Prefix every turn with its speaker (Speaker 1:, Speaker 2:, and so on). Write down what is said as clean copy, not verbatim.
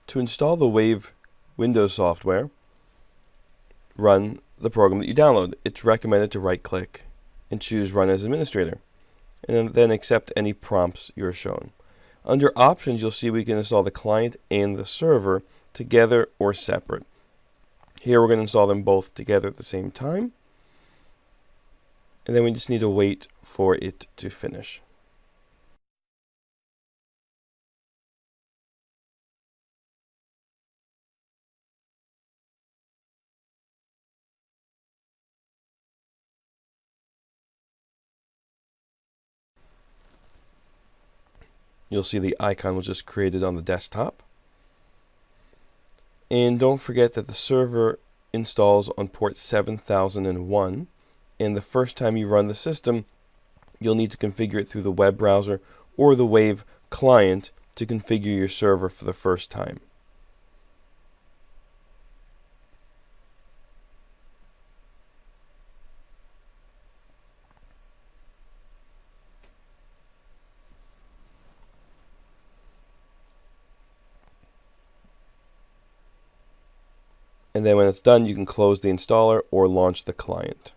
Speaker 1: To install the Wave Windows software, run the program that you download. It's recommended to right-click and choose Run as Administrator, and then accept any prompts you're shown. Under Options, you'll see we can install the client and the server together or separate. Here we're going to install them both together at the same time, and then we just need to wait for it to finish. You'll see the icon was just created on the desktop. And don't forget that the server installs on port 7001, and the first time you run the system, you'll need to configure it through the web browser or the Wave client to configure your server for the first time. And then when it's done, you can close the installer or launch the client.